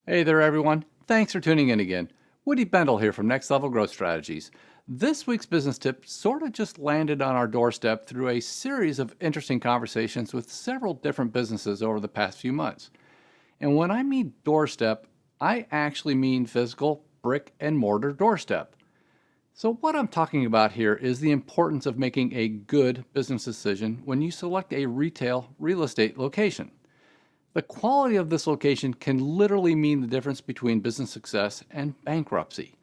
Hey there, everyone. Thanks for tuning in again. Woody Bendel here from Next Level Growth Strategies. This week's business tip sort of just landed on our doorstep through a series of interesting conversations with several different businesses over the past few months. And when I mean doorstep, I actually mean physical brick-and-mortar doorstep. So what I'm talking about here is the importance of making a good business decision when you select a retail real estate location. The quality of this location can literally mean the difference between business success and bankruptcy.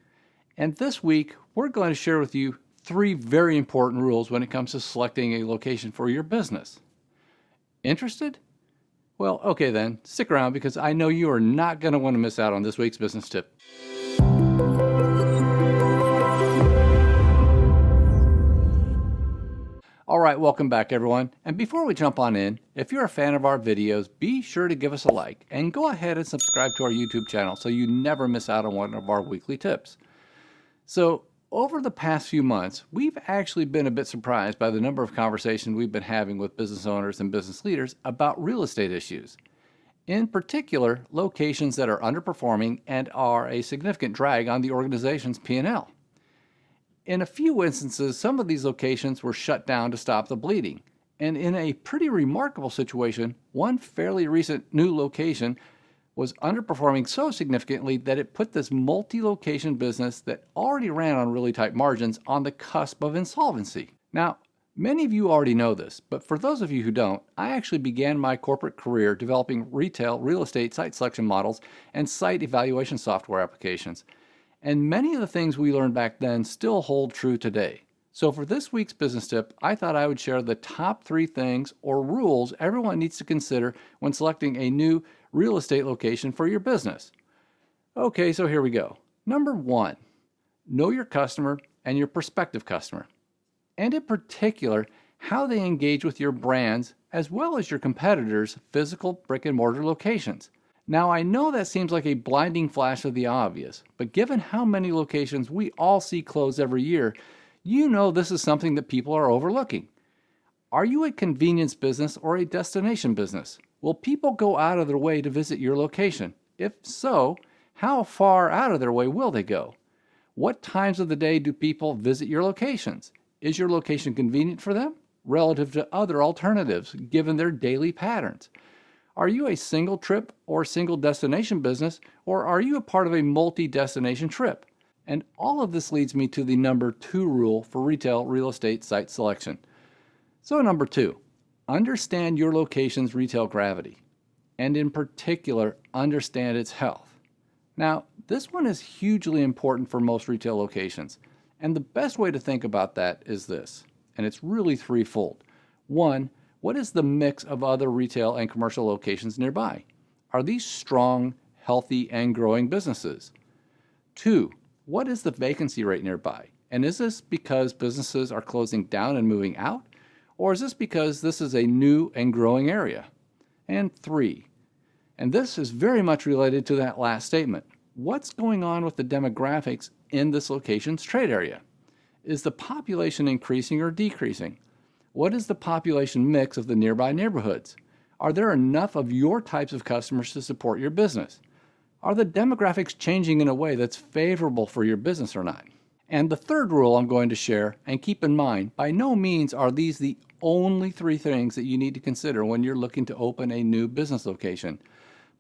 And this week, we're going to share with you 3 very important rules when it comes to selecting a location for your business. Interested? Well, okay then, stick around because I know you are not going to want to miss out on this week's business tip. All right, welcome back everyone. And before we jump on in, if you're a fan of our videos, be sure to give us a like and go ahead and subscribe to our YouTube channel so you never miss out on one of our weekly tips. So over the past few months, we've actually been a bit surprised by the number of conversations we've been having with business owners and business leaders about real estate issues. In particular, locations that are underperforming and are a significant drag on the organization's P&L. In a few instances, some of these locations were shut down to stop the bleeding. And in a pretty remarkable situation, one fairly recent new location was underperforming so significantly that it put this multi-location business that already ran on really tight margins on the cusp of insolvency. Now, many of you already know this, but for those of you who don't, I actually began my corporate career developing retail real estate site selection models and site evaluation software applications. And many of the things we learned back then still hold true today. So for this week's business tip, I thought I would share the top 3 things or rules everyone needs to consider when selecting a new real estate location for your business. Okay, so here we go. Number 1, know your customer and your prospective customer. And in particular, how they engage with your brands as well as your competitors' physical brick-and-mortar locations. Now, I know that seems like a blinding flash of the obvious, but given how many locations we all see close every year, you know this is something that people are overlooking. Are you a convenience business or a destination business? Will people go out of their way to visit your location? If so, how far out of their way will they go? What times of the day do people visit your locations? Is your location convenient for them relative to other alternatives given their daily patterns? Are you a single trip or single destination business, or are you a part of a multi-destination trip? And all of this leads me to the number 2 rule for retail real estate site selection. So number 2, understand your location's retail gravity, and in particular, understand its health. Now, this one is hugely important for most retail locations, and the best way to think about that is this, and it's really threefold. 1, what is the mix of other retail and commercial locations nearby? Are these strong, healthy, and growing businesses? 2, what is the vacancy rate nearby? And is this because businesses are closing down and moving out? Or is this because this is a new and growing area? And 3, and this is very much related to that last statement, what's going on with the demographics in this location's trade area? Is the population increasing or decreasing? What is the population mix of the nearby neighborhoods? Are there enough of your types of customers to support your business? Are the demographics changing in a way that's favorable for your business or not? And the third rule I'm going to share, and keep in mind, by no means are these the only 3 things that you need to consider when you're looking to open a new business location.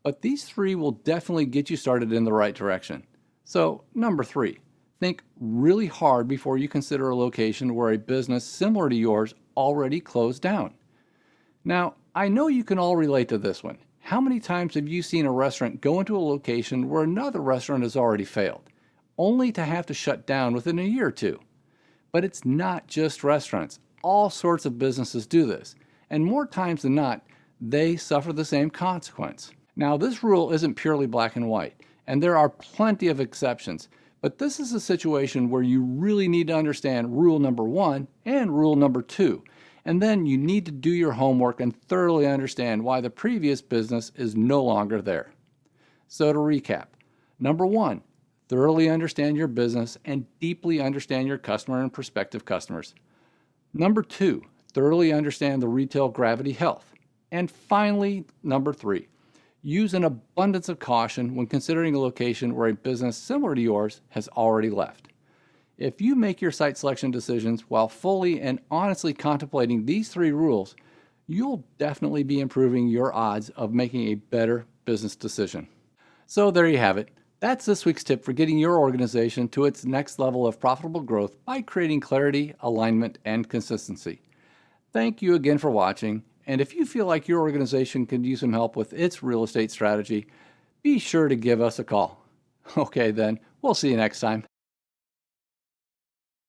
But these 3 will definitely get you started in the right direction. So, number 3, think really hard before you consider a location where a business similar to yours already closed down. Now, I know you can all relate to this one. How many times have you seen a restaurant go into a location where another restaurant has already failed, only to have to shut down within a year or 2? But it's not just restaurants. All sorts of businesses do this, and more times than not, they suffer the same consequence. Now, this rule isn't purely black and white, and there are plenty of exceptions, but this is a situation where you really need to understand rule number 1 and rule number 2. And then you need to do your homework and thoroughly understand why the previous business is no longer there. So to recap, number 1, thoroughly understand your business and deeply understand your customer and prospective customers. Number 2, thoroughly understand the retail gravity health. And finally, number 3, Use an abundance of caution when considering a location where a business similar to yours has already left. If you make your site selection decisions while fully and honestly contemplating these 3 rules, you'll definitely be improving your odds of making a better business decision. So there you have it. That's this week's tip for getting your organization to its next level of profitable growth by creating clarity, alignment, and consistency. Thank you again for watching, and if you feel like your organization could use some help with its real estate strategy, be sure to give us a call. Okay then, we'll see you next time.